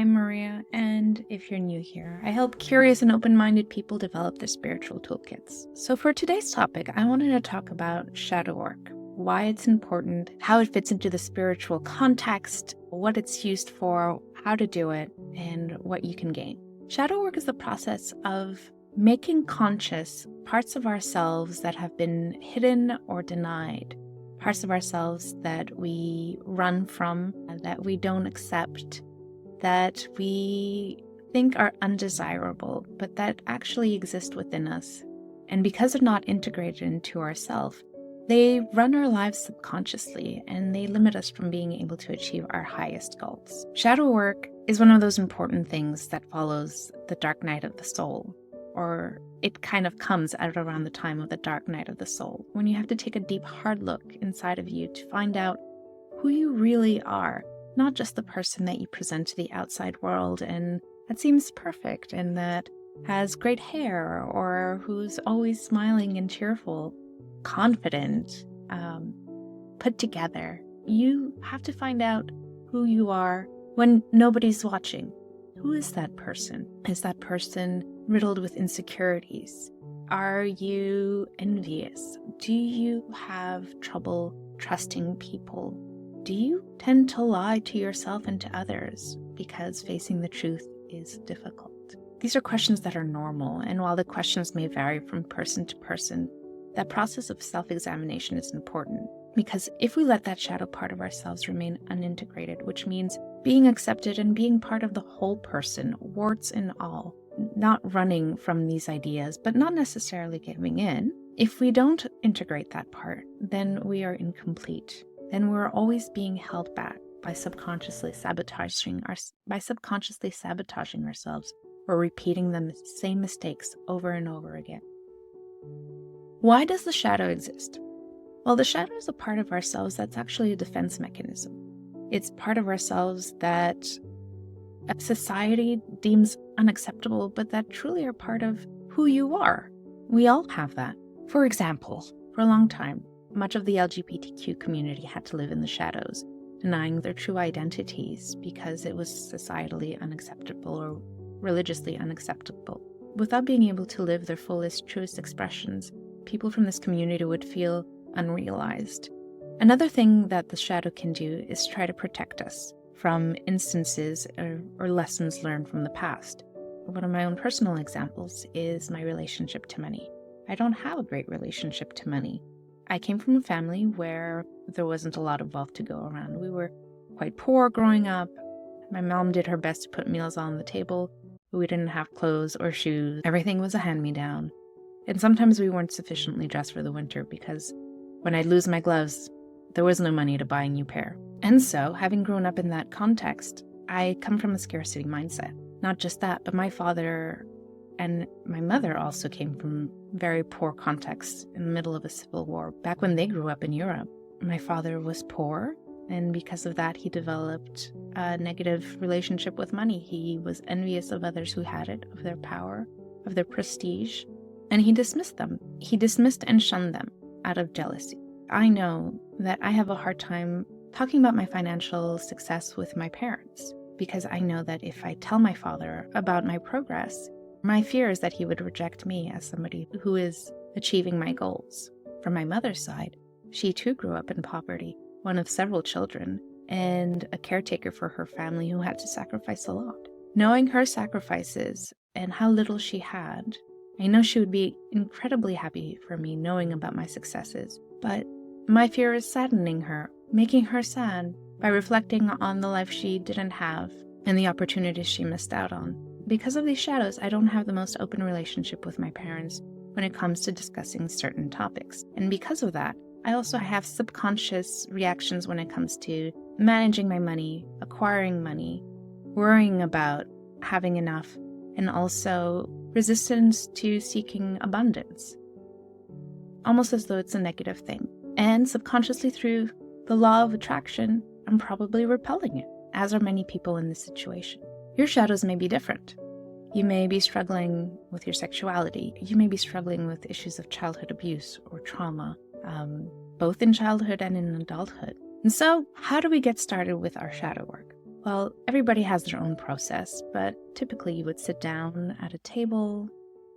I'm Maria, and if you're new here, I help curious and open-minded people develop their spiritual toolkits. So for today's topic, I wanted to talk about shadow work, why it's important, how it fits into the spiritual context, what it's used for, how to do it, and what you can gain. Shadow work is the process of making conscious parts of ourselves that have been hidden or denied, parts of ourselves that we run from, that we don't accept, that we think are undesirable, but that actually exist within us. And because they're not integrated into ourself, they run our lives subconsciously and they limit us from being able to achieve our highest goals. Shadow work is one of those important things that follows the dark night of the soul, or it kind of comes at around the time of the dark night of the soul, when you have to take a deep, hard look inside of you to find out who you really are, not just the person that you present to the outside world and that seems perfect and that has great hair or who's always smiling and cheerful, confident, put together. You have to find out who you are when nobody's watching. Who is that person? Is that person riddled with insecurities? Are you envious? Do you have trouble trusting people? Do you tend to lie to yourself and to others because facing the truth is difficult? These are questions that are normal, and while the questions may vary from person to person, that process of self-examination is important, because if we let that shadow part of ourselves remain unintegrated, which means being accepted and being part of the whole person, warts and all, not running from these ideas, but not necessarily giving in, if we don't integrate that part, then we are incomplete. Then we're always being held back by subconsciously sabotaging ourselves or repeating the same mistakes over and over again. Why does the shadow exist? Well, the shadow is a part of ourselves that's actually a defense mechanism. It's part of ourselves that society deems unacceptable, but that truly are part of who you are. We all have that. For example, for a long time, much of the LGBTQ community had to live in the shadows, denying their true identities because it was societally unacceptable or religiously unacceptable. Without being able to live their fullest, truest expressions, people from this community would feel unrealized. Another thing that the shadow can do is try to protect us from instances or lessons learned from the past. One of my own personal examples is my relationship to money. I don't have a great relationship to money. I came from a family where there wasn't a lot of wealth to go around. We were quite poor growing up. My mom did her best to put meals on the table, but we didn't have clothes or shoes. Everything was a hand-me-down. And sometimes we weren't sufficiently dressed for the winter because when I'd lose my gloves, there was no money to buy a new pair. And so, having grown up in that context, I come from a scarcity mindset. Not just that, but my father and my mother also came from very poor contexts in the middle of a civil war. Back when they grew up in Europe, my father was poor, and because of that, he developed a negative relationship with money. He was envious of others who had it, of their power, of their prestige, and he dismissed them. He dismissed and shunned them out of jealousy. I know that I have a hard time talking about my financial success with my parents, because I know that if I tell my father about my progress, my fear is that he would reject me as somebody who is achieving my goals. From my mother's side, she too grew up in poverty, one of several children, and a caretaker for her family who had to sacrifice a lot. Knowing her sacrifices and how little she had, I know she would be incredibly happy for me knowing about my successes, but my fear is saddening her, making her sad by reflecting on the life she didn't have and the opportunities she missed out on. Because of these shadows, I don't have the most open relationship with my parents when it comes to discussing certain topics. And because of that, I also have subconscious reactions when it comes to managing my money, acquiring money, worrying about having enough, and also resistance to seeking abundance. Almost as though it's a negative thing. And subconsciously through the law of attraction, I'm probably repelling it, as are many people in this situation. Your shadows may be different. You may be struggling with your sexuality. You may be struggling with issues of childhood abuse or trauma, both in childhood and in adulthood. And so, how do we get started with our shadow work? Well, everybody has their own process, but typically you would sit down at a table,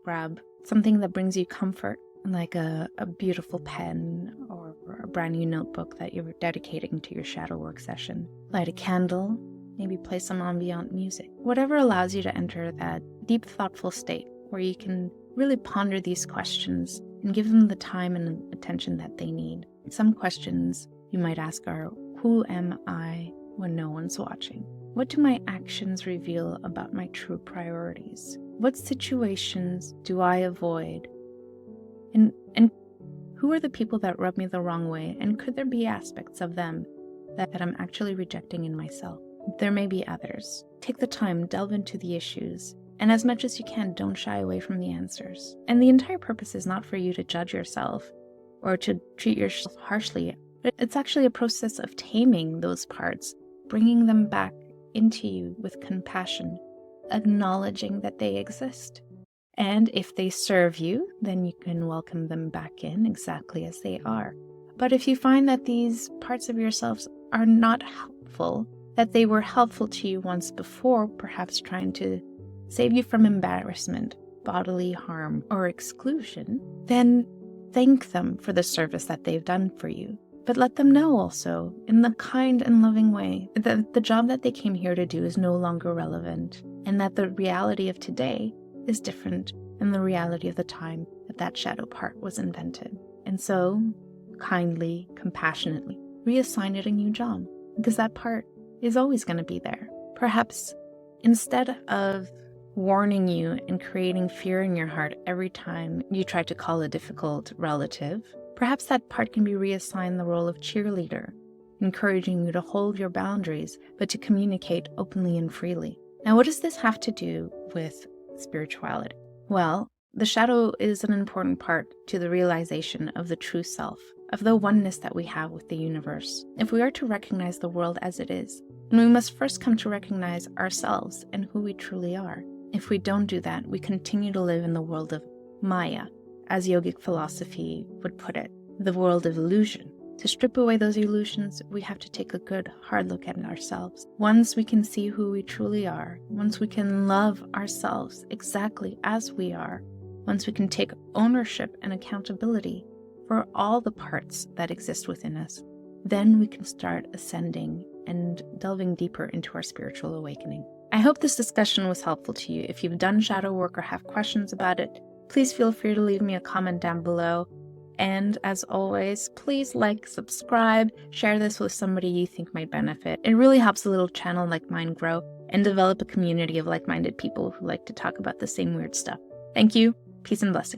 grab something that brings you comfort, like a beautiful pen or a brand new notebook that you're dedicating to your shadow work session. Light a candle, maybe play some ambient music. Whatever allows you to enter that deep, thoughtful state where you can really ponder these questions and give them the time and attention that they need. Some questions you might ask are, who am I when no one's watching? What do my actions reveal about my true priorities? What situations do I avoid? And who are the people that rub me the wrong way? And could there be aspects of them that I'm actually rejecting in myself? There may be others. Take the time, delve into the issues, and as much as you can, don't shy away from the answers. And the entire purpose is not for you to judge yourself or to treat yourself harshly. It's actually a process of taming those parts, bringing them back into you with compassion, acknowledging that they exist. And if they serve you, then you can welcome them back in exactly as they are. But if you find that these parts of yourselves are not helpful, that they were helpful to you once before, perhaps trying to save you from embarrassment, bodily harm, or exclusion, then thank them for the service that they've done for you. But let them know also, in the kind and loving way, that the job that they came here to do is no longer relevant, and that the reality of today is different than the reality of the time that shadow part was invented. And so, kindly, compassionately, reassign it a new job, because that part is always going to be there. Perhaps instead of warning you and creating fear in your heart every time you try to call a difficult relative, perhaps that part can be reassigned the role of cheerleader, encouraging you to hold your boundaries, but to communicate openly and freely. Now, what does this have to do with spirituality? Well, the shadow is an important part to the realization of the true self, of the oneness that we have with the universe. If we are to recognize the world as it is, then we must first come to recognize ourselves and who we truly are. If we don't do that, we continue to live in the world of Maya, as yogic philosophy would put it, the world of illusion. To strip away those illusions, we have to take a good, hard look at ourselves. Once we can see who we truly are, once we can love ourselves exactly as we are, once we can take ownership and accountability for all the parts that exist within us, then we can start ascending and delving deeper into our spiritual awakening. I hope this discussion was helpful to you. If you've done shadow work or have questions about it, please feel free to leave me a comment down below. And as always, please like, subscribe, share this with somebody you think might benefit. It really helps a little channel like mine grow and develop a community of like-minded people who like to talk about the same weird stuff. Thank you. Peace and blessings.